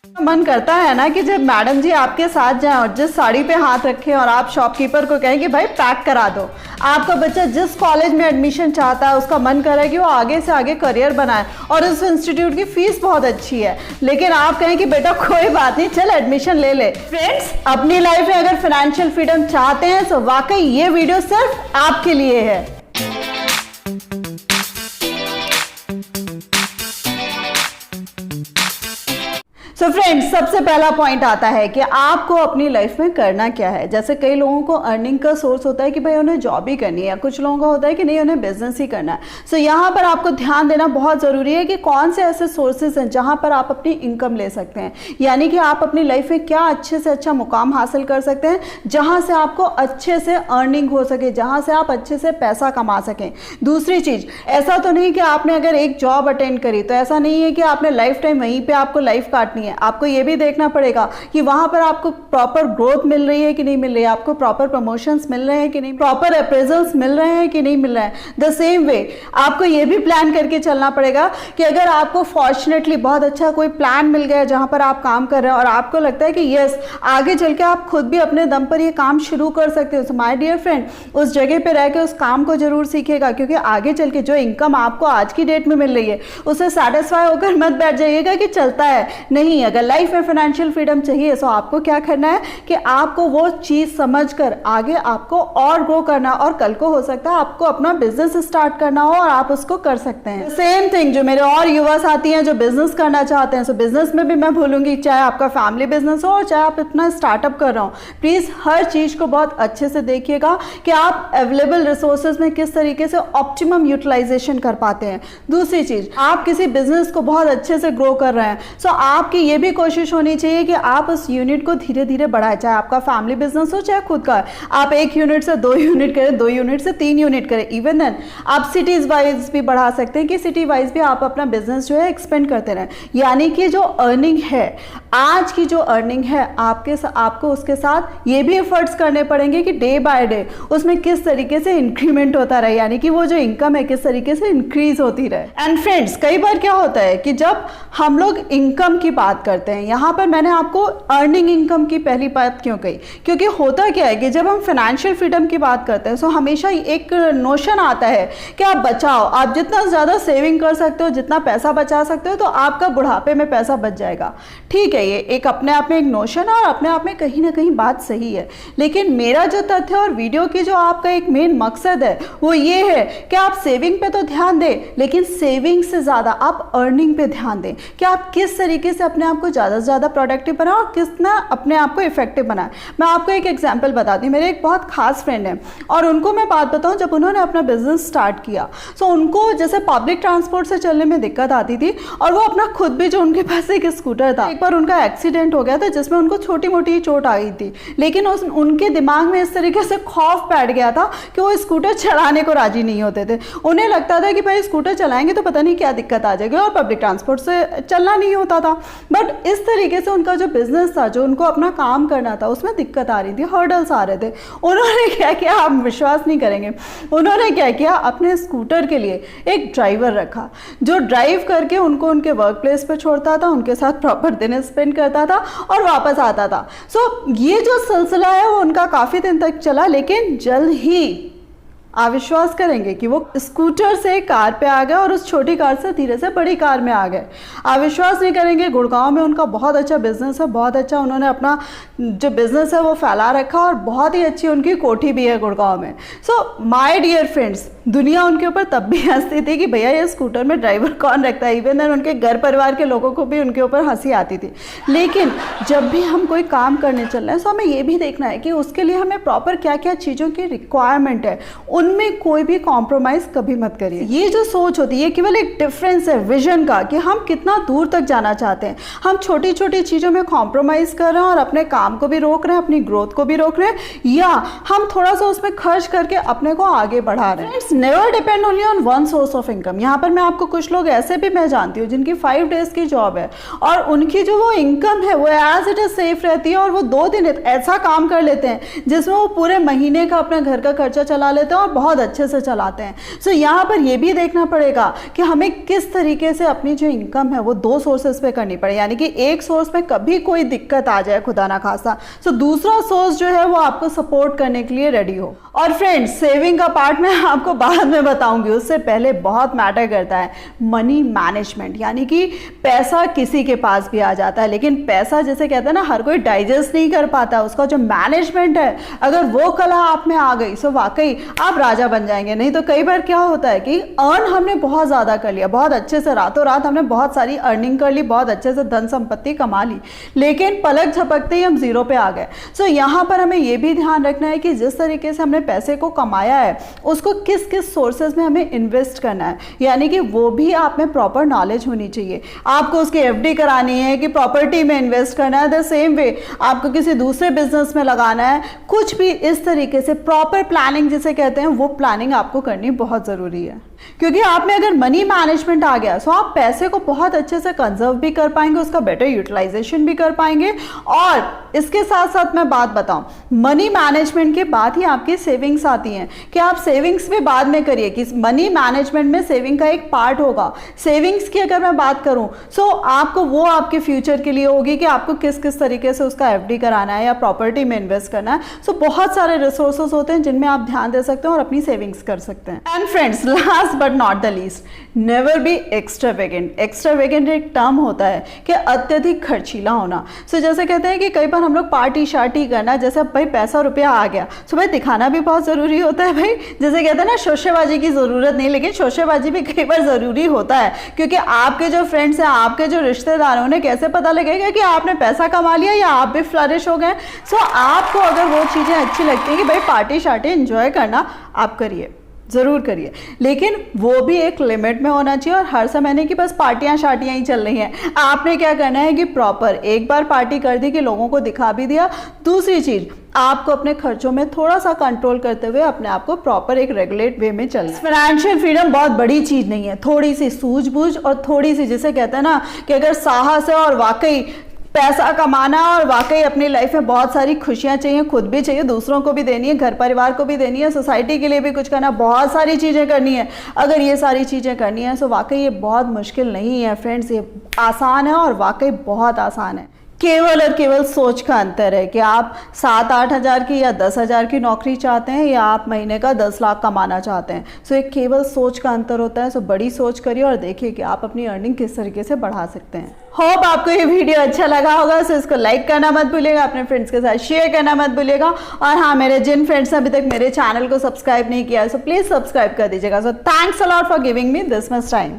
मन करता है ना कि जब मैडम जी आपके साथ जाएं और जिस साड़ी पे हाथ रखें और आप शॉपकीपर को कहें कि भाई पैक करा दो। आपका बच्चा जिस कॉलेज में एडमिशन चाहता है, उसका मन कर रहा है कि वो आगे से आगे करियर बनाए और उस इंस्टीट्यूट की फीस बहुत अच्छी है, लेकिन आप कहें कि बेटा कोई बात नहीं, चल एडमिशन ले ले। फ्रेंड्स, अपनी लाइफ में अगर फाइनेंशियल फ्रीडम चाहते हैं तो वाकई ये वीडियो सिर्फ आपके लिए है। सो फ्रेंड्स, सबसे पहला पॉइंट आता है कि आपको अपनी लाइफ में करना क्या है। जैसे कई लोगों को अर्निंग का सोर्स होता है कि भाई उन्हें जॉब ही करनी है, कुछ लोगों का होता है कि नहीं उन्हें बिजनेस ही करना है। सो यहाँ पर आपको ध्यान देना बहुत ज़रूरी है कि कौन से ऐसे सोर्सेज हैं जहाँ पर आप अपनी इनकम ले सकते हैं, यानी कि आप अपनी लाइफ में क्या अच्छे से अच्छा मुकाम हासिल कर सकते हैं जहाँ से आपको अच्छे से अर्निंग हो सके, जहाँ से आप अच्छे से पैसा कमा सकें। दूसरी चीज़, ऐसा तो नहीं कि आपने अगर एक जॉब अटेंड करी तो ऐसा नहीं है कि आपने लाइफ टाइम वहीं पर आपको लाइफ काटनी है। आपको ये भी देखना पड़ेगा कि वहां पर आपको प्रॉपर ग्रोथ मिल रही है कि नहीं मिल रही है, आपको प्रॉपर प्रमोशंस मिल रहे हैं कि नहीं, प्रॉपर अप्रेजल्स मिल रहे हैं कि नहीं मिल रहे हैं। द सेम वे आपको ये भी प्लान करके चलना पड़ेगा कि अगर आपको फॉर्चुनेटली बहुत अच्छा कोई प्लान मिल गया जहां पर आप काम कर रहे हैं और आपको लगता है कि यस आगे चल के आप खुद भी अपने दम पर ये काम शुरू कर सकते हो, तो माय डियर फ्रेंड उस जगह पर रह के उस काम को जरूर सीखेगा, क्योंकि आगे चल के जो इनकम आपको आज की डेट में मिल रही है उससे सेटिस्फाई होकर मत बैठ जाइएगा कि चलता है। नहीं, अगर लाइफ में फाइनेंशियल फ्रीडम चाहिए तो आपको क्या करना है कि आपको वो चीज समझकर आगे आपको और ग्रो करना, और कल को हो सकता है आपको अपना बिजनेस स्टार्ट करना हो और आप उसको कर सकते हैं। सेम थिंग जो मेरे और युवा साथी हैं जो बिजनेस करना चाहते हैं, सो बिजनेस में भी मैं बोलूंगी चाहे आपका फैमिली बिजनेस हो और चाहे आप अपना स्टार्टअप कर रहे हो, प्लीज हर चीज को बहुत अच्छे से देखिएगा कि आप अवेलेबल रिसोर्सेज में किस तरीके से ऑप्टिमम यूटिलाइजेशन कर पाते हैं। दूसरी चीज, आप किसी बिजनेस को बहुत अच्छे से ग्रो कर रहे हैं, सो आपकी ये भी कोशिश होनी चाहिए कि आप उस यूनिट को धीरे धीरे बढ़ाएं, चाहे आपका फैमिली बिजनेस हो चाहे खुद का। आप 1 यूनिट से 2 यूनिट करें, 2 यूनिट से 3 यूनिट करें, इवन देन आप सिटीज वाइज भी बढ़ा सकते हैं कि सिटी वाइज भी आप अपना बिजनेस जो है एक्सपेंड करते रहें। यानी कि जो अर्निंग है, आज की जो अर्निंग है आपको उसके साथ ये भी एफर्ट्स करने पड़ेंगे कि डे बाय डे उसमें किस तरीके से इंक्रीमेंट होता रहे, यानी कि वो जो इनकम है किस तरीके से इंक्रीज होती रहे। एंड फ्रेंड्स, कई बार क्या होता है कि जब हम लोग इनकम की बात करते हैं, यहाँ पर मैंने आपको अर्निंग इनकम की पहली बात क्यों कही, क्योंकि होता क्या है कि जब हम फाइनेंशियल फ्रीडम की बात करते हैं तो हमेशा एक नोशन आता है कि आप बचाओ, आप जितना ज़्यादा सेविंग कर सकते हो, जितना पैसा बचा सकते हो तो आपका बुढ़ापे में पैसा बच जाएगा। ठीक है, ये एक अपने आप में एक नोशन और अपने आप में कहीं ना कहीं बात सही है, लेकिन मेरा जो तथ्य और वीडियो की जो आपका एक मेन मकसद है वो ये है कि आप सेविंग पे तो ध्यान दें, लेकिन सेविंग से ज़्यादा आप अर्निंग पे ध्यान दें कि आप किस तरीके से अपने आप को ज़्यादा से ज़्यादा प्रोडक्टिव बनाए और कितना अपने आप को इफेक्टिव बनाए। मैं आपको एक एग्जांपल बताती हूँ। मेरे एक बहुत खास फ्रेंड है और उनको मैं बात बताऊँ, जब उन्होंने अपना बिजनेस स्टार्ट किया तो उनको जैसे पब्लिक ट्रांसपोर्ट से चलने में दिक्कत आती थी और वो अपना खुद भी जो उनके पास एक स्कूटर था, एक बार उनका एक्सीडेंट हो गया था जिसमें उनको छोटी मोटी चोट आ गई थी, लेकिन उनके दिमाग में इस तरीके से खौफ बैठ गया था कि वो स्कूटर चलाने को राजी नहीं होते थे। उन्हें लगता था कि भाई स्कूटर चलाएंगे तो पता नहीं क्या दिक्कत आ जाएगी और पब्लिक ट्रांसपोर्ट से चलना नहीं होता था। बट इस तरीके से उनका जो बिजनेस था, जो उनको अपना काम करना था, उसमें दिक्कत आ रही थी, हर्डल्स आ रहे थे। उन्होंने क्या किया, आप विश्वास नहीं करेंगे, उन्होंने क्या किया, अपने स्कूटर के लिए एक ड्राइवर रखा जो ड्राइव करके उनको उनके वर्क प्लेस पर छोड़ता था, उनके साथ प्रॉपर दिन स्पेंड करता था और वापस आता था। सो ये जो सिलसिला है वो उनका काफ़ी दिन तक चला, लेकिन जल्द ही आप विश्वास करेंगे कि वो स्कूटर से कार पे आ गए और उस छोटी कार से धीरे से बड़ी कार में आ गए। आप विश्वास नहीं करेंगे, गुड़गांव में उनका बहुत अच्छा बिजनेस है, बहुत अच्छा उन्होंने अपना जो बिजनेस है वो फैला रखा और बहुत ही अच्छी उनकी कोठी भी है गुड़गांव में। सो माय डियर फ्रेंड्स, दुनिया उनके ऊपर तब भी हंसती थी कि भैया ये स्कूटर में ड्राइवर कौन रखता है, इवन देन उनके घर परिवार के लोगों को भी उनके ऊपर हंसी आती थी। लेकिन जब भी हम कोई काम करने चल रहे हैं तो हमें ये भी देखना है कि उसके लिए हमें प्रॉपर क्या क्या चीज़ों की रिक्वायरमेंट है, उनमें कोई भी कॉम्प्रोमाइज़ कभी मत करिए। ये जो सोच होती है ये केवल एक डिफरेंस है विजन का कि हम कितना दूर तक जाना चाहते हैं। हम छोटी छोटी चीज़ों में कॉम्प्रोमाइज़ कर रहे हैं और अपने काम को भी रोक रहे हैं, अपनी ग्रोथ को भी रोक रहे हैं, या हम थोड़ा सा उसमें खर्च करके अपने को आगे बढ़ा रहे हैं। Never depend only on one source of income. यहाँ पर मैं आपको कुछ लोग ऐसे भी मैं जानती हूँ जिनकी 5 डेज की जॉब है और उनकी जो वो इनकम है वो एज इट इज सेफ रहती है और वो 2 दिन ऐसा काम कर लेते हैं जिसमें वो पूरे महीने का अपने घर का खर्चा चला लेते हैं और बहुत अच्छे से चलाते हैं। सो यहाँ पर ये भी देखना पड़ेगा कि हमें किस तरीके से अपनी जो इनकम है वो 2 सोर्सेस पे करनी पड़े, यानी कि एक सोर्स में कभी कोई दिक्कत आ जाए खुदा ना खासा, सो दूसरा सोर्स जो है वो आपको सपोर्ट करने के लिए रेडी हो। और फ्रेंड्स, सेविंग का पार्ट मैं आपको बाद में बताऊंगी, उससे पहले बहुत मैटर करता है मनी मैनेजमेंट, यानी कि पैसा किसी के पास भी आ जाता है, लेकिन पैसा जैसे कहते हैं ना हर कोई डाइजेस्ट नहीं कर पाता, उसका जो मैनेजमेंट है अगर वो कला आप में आ गई सो वाकई आप राजा बन जाएंगे। नहीं तो कई बार क्या होता है कि अर्न हमने बहुत ज़्यादा कर लिया, बहुत अच्छे से रातों रात हमने बहुत सारी अर्निंग कर ली, बहुत अच्छे से धन संपत्ति कमा ली, लेकिन पलक झपकते ही हम जीरो पे आ गए। सो यहाँ पर हमें ये भी ध्यान रखना है कि जिस तरीके से हमने पैसे को कमाया है उसको किस किस सोर्सेज में हमें इन्वेस्ट करना है, यानी कि वो भी आप में प्रॉपर नॉलेज होनी चाहिए। आपको उसकी एफडी करानी है कि प्रॉपर्टी में इन्वेस्ट करना है, द सेम वे आपको किसी दूसरे बिजनेस में लगाना है, कुछ भी इस तरीके से प्रॉपर प्लानिंग जिसे कहते हैं वो प्लानिंग आपको करनी बहुत ज़रूरी है। क्योंकि आप में अगर मनी मैनेजमेंट आ गया तो आप पैसे को बहुत अच्छे से कंजर्व भी कर पाएंगे, उसका बेटर यूटिलाइजेशन भी कर पाएंगे। और इसके साथ साथ मैं बात बताऊं, मनी मैनेजमेंट के बाद ही आपकी सेविंग्स आती हैं कि आप सेविंग्स भी बाद में करिए, कि मनी मैनेजमेंट में सेविंग का एक पार्ट होगा। सेविंग्स की अगर मैं बात करूं सो आपको वो आपके फ्यूचर के लिए होगी कि आपको किस किस तरीके से उसका एफडी कराना है या प्रॉपर्टी में इन्वेस्ट करना है। सो बहुत सारे रिसोर्सेज होते हैं जिनमें आप ध्यान दे सकते हैं और अपनी सेविंग्स कर सकते हैं। And friends, last but not the least, never be extravagant. Extravagant एक टर्म होता है कि अत्यधिक खर्चीला होना। सो जैसे कहते हैं कि कई बार हम लोग पार्टी शार्टी करना, जैसे भाई पैसा रुपया आ गया सो भाई दिखाना भी बहुत ज़रूरी होता है। भाई जैसे कहते हैं ना शोशेबाजी की ज़रूरत नहीं, लेकिन शोशेबाजी भी कई बार ज़रूरी होता है, क्योंकि आपके जो फ्रेंड्स हैं, आपके जो रिश्तेदार हैं, उन्हें कैसे पता लगेगा कि आपने पैसा कमा लिया या आप भी फ्लरिश हो गए। सो आपको अगर वो चीज़ें अच्छी लगती हैं कि भाई पार्टी शार्टी एंजॉय करना, आप करिए, ज़रूर करिए, लेकिन वो भी एक लिमिट में होना चाहिए। और हर समय नहीं कि बस पार्टियां शार्टियां ही चल रही हैं। आपने क्या करना है कि प्रॉपर एक बार पार्टी कर दी कि लोगों को दिखा भी दिया। दूसरी चीज़, आपको अपने खर्चों में थोड़ा सा कंट्रोल करते हुए अपने आप को प्रॉपर एक रेगुलेट वे में चलना है। फाइनेंशियल फ्रीडम बहुत बड़ी चीज़ नहीं है, थोड़ी सी सूझबूझ और थोड़ी सी जिसे कहते हैं ना कि अगर साहस है और वाकई पैसा कमाना और वाकई अपनी लाइफ में बहुत सारी खुशियाँ चाहिए, खुद भी चाहिए, दूसरों को भी देनी है, घर परिवार को भी देनी है, सोसाइटी के लिए भी कुछ करना, बहुत सारी चीज़ें करनी है। अगर ये सारी चीज़ें करनी है तो वाकई ये बहुत मुश्किल नहीं है फ्रेंड्स, ये आसान है और वाकई बहुत आसान है। केवल और केवल सोच का अंतर है कि आप 7-8 हज़ार की या 10 हज़ार की नौकरी चाहते हैं या आप महीने का 10 लाख कमाना चाहते हैं। सो एक केवल सोच का अंतर होता है। सो बड़ी सोच करिए और देखिए कि आप अपनी अर्निंग किस तरीके से बढ़ा सकते हैं। होप आपको ये वीडियो अच्छा लगा होगा। सो इसको लाइक करना मत भूलिएगा, अपने फ्रेंड्स के साथ शेयर करना मत भूलिएगा। और हाँ, मेरे जिन फ्रेंड्स ने अभी तक मेरे चैनल को सब्सक्राइब नहीं किया है सो प्लीज़ सब्सक्राइब कर दीजिएगा। So thanks a lot for giving me this much time.